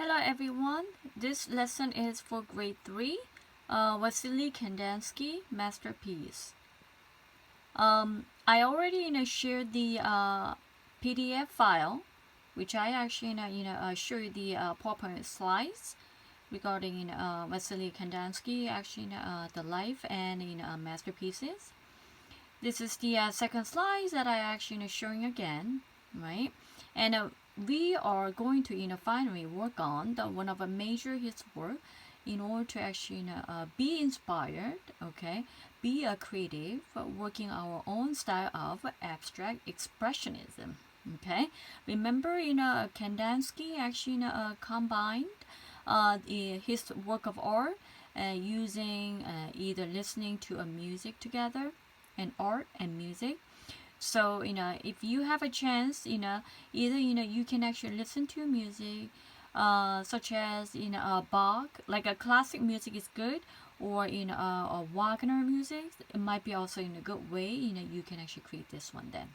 Hello everyone, this lesson is for grade 3, Vasily Kandinsky masterpiece. I already shared the PDF file, which I actually show you the PowerPoint slides regarding Vasily Kandinsky, the life and masterpieces. This is the second slide that I actually showing again, right? And we are going to finally work on one of a major his work in order to actually be inspired, okay, be a creative, working our own style of abstract expressionism. Okay, remember Kandinsky actually combined his work of art using either listening to a music together and art and music. So if you have a chance, either you can actually listen to music, such as Bach, like a classic music is good, or a Wagner music. It might be also in a good way. You can actually create this one then.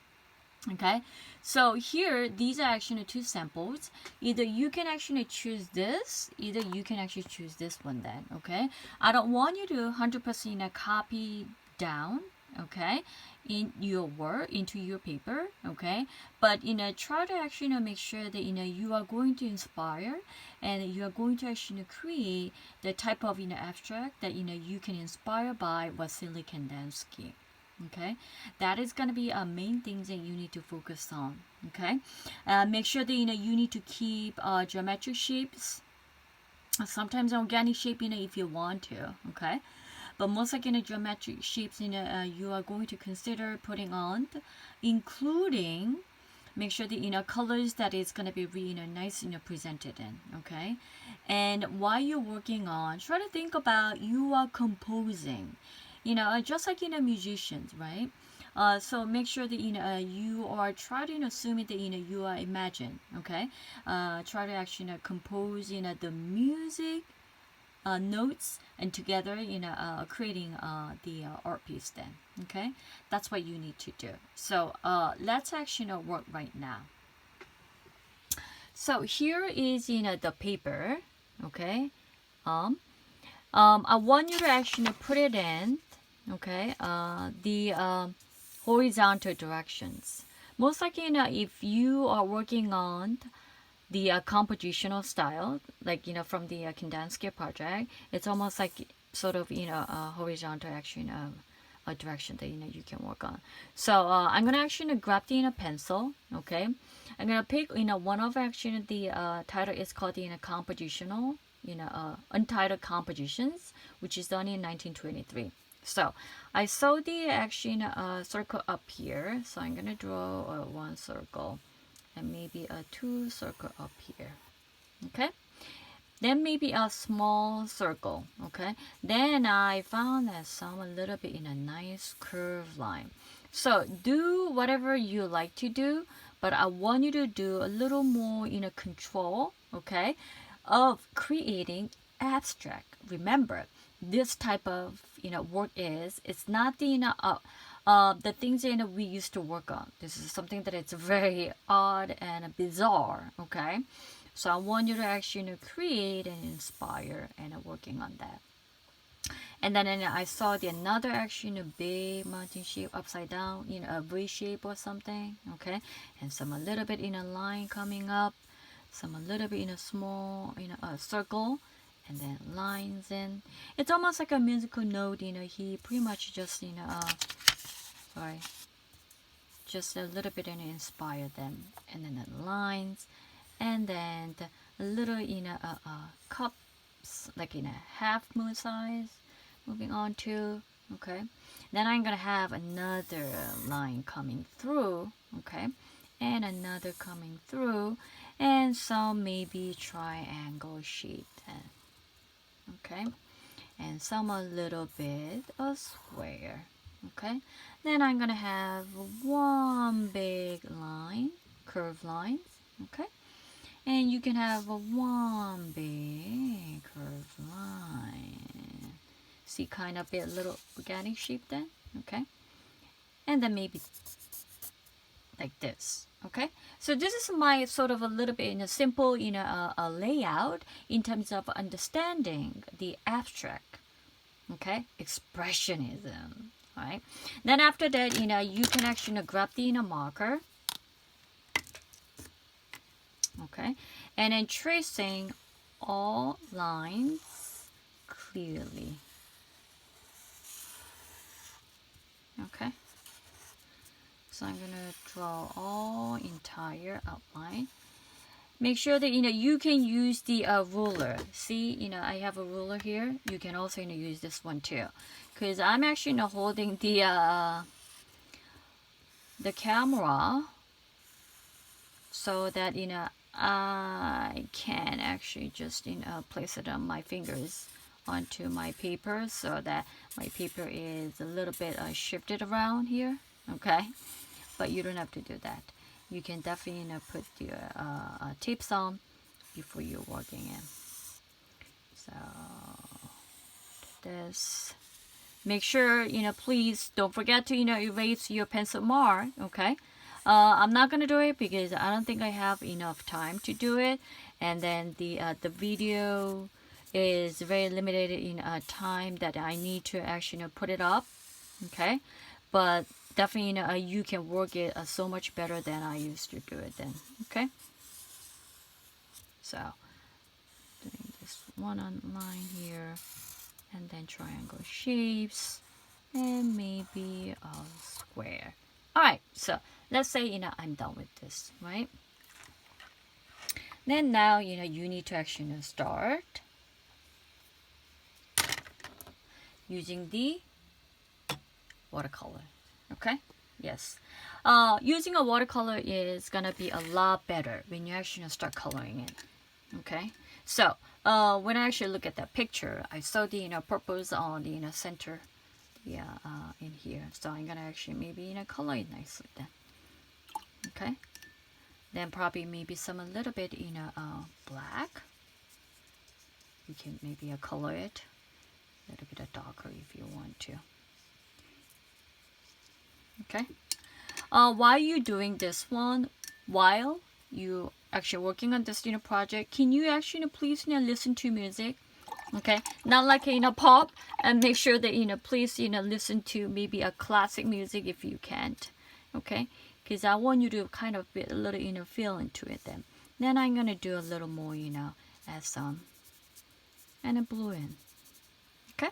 Okay, so here these are actually two samples. Either you can actually choose this, either you can actually choose this one then. Okay, I don't want you to 100% copy down, okay, in your work into your paper, okay, but try to actually make sure that you are going to inspire and you are going to actually create the type of abstract that you can inspire by Vasily Kandinsky. Okay, that is going to be a main things that you need to focus on. Okay, make sure that you need to keep geometric shapes, sometimes organic shape if you want to. Okay, but most like geometric shapes you are going to consider putting on, including make sure that colors that is going to be really nice presented in. Okay, and while you're working on, try to think about you are composing, just like musicians, right? So make sure that you are trying to assume that you are imagine. Okay, try to actually compose the music notes and together creating the art piece then. Okay, that's what you need to do. So let's actually work right now. So here is the paper. Okay, I want you to actually put it in, okay, the horizontal directions. Most likely if you are working on the compositional style, like from the Kandinsky project, it's almost like sort of horizontal action a direction that you can work on. So I'm gonna actually grab the pencil. Okay, I'm gonna pick one of actually the title is called the compositional untitled compositions, which is done in 1923. So I saw the actually circle up here, so I'm gonna draw one circle and maybe a two circle up here. Okay, then maybe a small circle. Okay, then I found that some a little bit in a nice curved line. So do whatever you like to do, but I want you to do a little more control, okay, of creating abstract. Remember, this type of work it's not the the things that we used to work on. This is something that it's very odd and bizarre. Okay, so I want you to actually create and inspire and working on that. And then I saw the another actually big mountain shape upside down, a V shape or something. Okay, and some a little bit in a line coming up, some a little bit in a small a circle, and then lines in. It's almost like a musical note. He pretty much just sorry, just a little bit inspire them, and then the lines, and then a little cups like in a half moon size. Moving on to, okay, then I'm gonna have another line coming through, okay, and another coming through, and some maybe triangle shape then, okay, and some a little bit a square. Okay, then I'm gonna have one big line, curved lines. Okay, and you can have one big curved line. See, kind of a little organic shape then. Okay, and then maybe like this. Okay, so this is my sort of a little bit in a simple, a layout in terms of understanding the abstract. Okay, expressionism. Right. Then after that, you can actually grab the marker. Okay, and then tracing all lines clearly. Okay, so I'm gonna draw all entire outline. Make sure that you can use the ruler. See, I have a ruler here. You can also use this one too, because I'm actually holding the camera so that I can actually just place it on my fingers onto my paper so that my paper is a little bit shifted around here. Okay, but you don't have to do that. You can definitely put your tapes on before you're working in. So this. Make sure please don't forget to erase your pencil mark. Okay. I'm not gonna do it because I don't think I have enough time to do it, and then the video is very limited in time that I need to actually put it up. Okay, but definitely you can work it so much better than I used to do it then. Okay, so doing this one on line here, and then triangle shapes, and maybe a square. All right, so let's say I'm done with this, right? Then now you need to actually start using the watercolor. Okay, yes, using a watercolor is gonna be a lot better when you actually start coloring it. Okay, so when I actually look at that picture, I saw the purples on the center, in here, so I'm gonna actually maybe color it nicely then. Okay, then probably maybe some a little bit black. You can maybe color it a little bit darker if you want to. Okay, while you're doing this one, while you actually working on this project, can you actually please listen to music? Okay, not like pop, and make sure that please listen to maybe a classic music if you can't. Okay, because I want you to kind of get a little feel into it then I'm gonna do a little more add some and a blue in. Okay,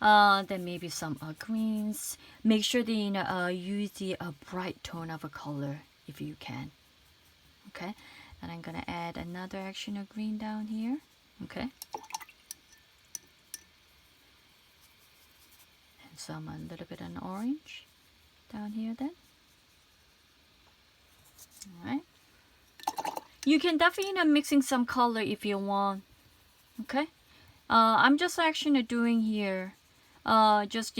then maybe some greens. Make sure that use the bright tone of a color if you can. Okay, and I'm gonna add another action of green down here. Okay, and some a little bit of orange down here then. All right, you can definitely mixing some color if you want. Okay, I'm just actually doing here just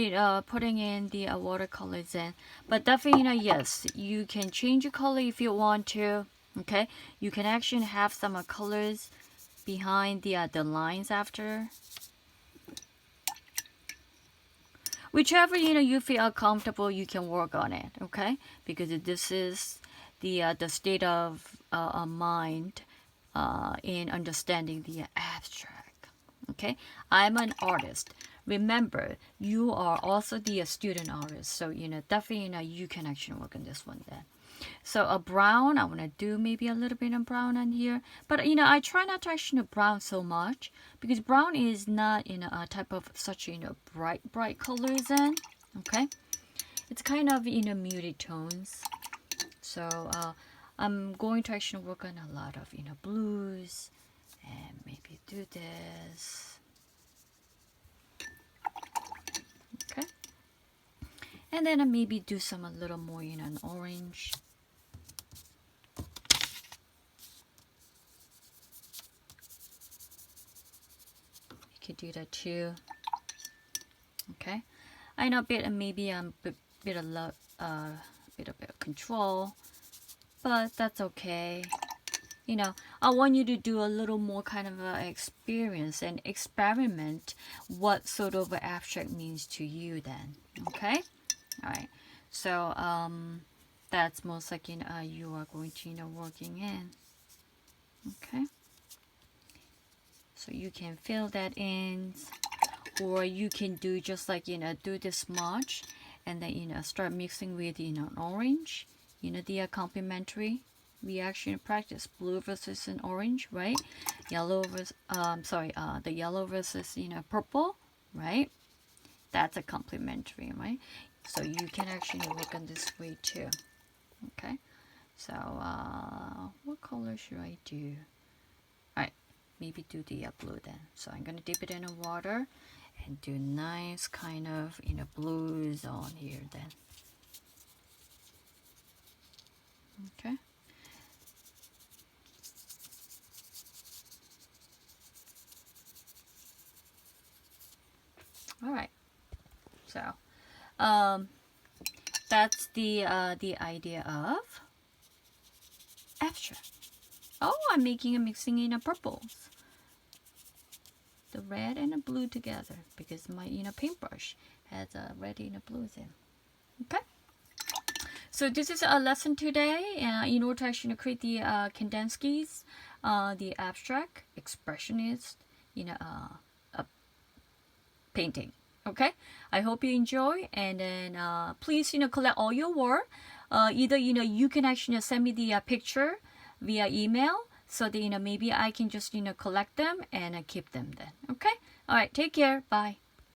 putting in the watercolors in, but definitely yes, you can change your color if you want to. Okay, you can actually have some colors behind the lines after, whichever you feel comfortable, you can work on it. Okay, because this is the state of mind in understanding the abstract. Okay, I'm an artist. Remember, you are also the student artist, so definitely you can actually work on this one then. So a brown, I want to do maybe a little bit of brown on here, but I try not to actually brown so much because brown is not a type of such bright colors in. Okay, it's kind of muted tones. So I'm going to actually work on a lot of blues, and maybe do this. Okay, and then maybe do some a little more an orange. You could do that too. Okay, I know maybe I'm a bit of control, but that's okay. I want you to do a little more kind of experience and experiment what sort of abstract means to you then. Okay, all right, So that's most like you are going to working in. Okay, so you can fill that in, or you can do just like do this smudge and then start mixing with an orange, the complementary reaction practice, blue versus an orange, right? Yellow versus the yellow versus purple, right? That's a complementary, right? So you can actually work on this way too. Okay, so what color should I do? All right, maybe do the blue then. So I'm gonna dip it in the water and do nice kind of blues on here then. Okay. All right. So that's the idea of abstract. Oh, I'm making a mixing in a purples, the red and the blue together, because my paintbrush has a red and a blues in. Okay. So this is a lesson today. In order to actually create the Kandinsky's, the abstract expressionist, painting. Okay, I hope you enjoy, and then please collect all your work. Either you can actually send me the picture via email, so that maybe I can just collect them and keep them then. Okay, all right, take care, bye.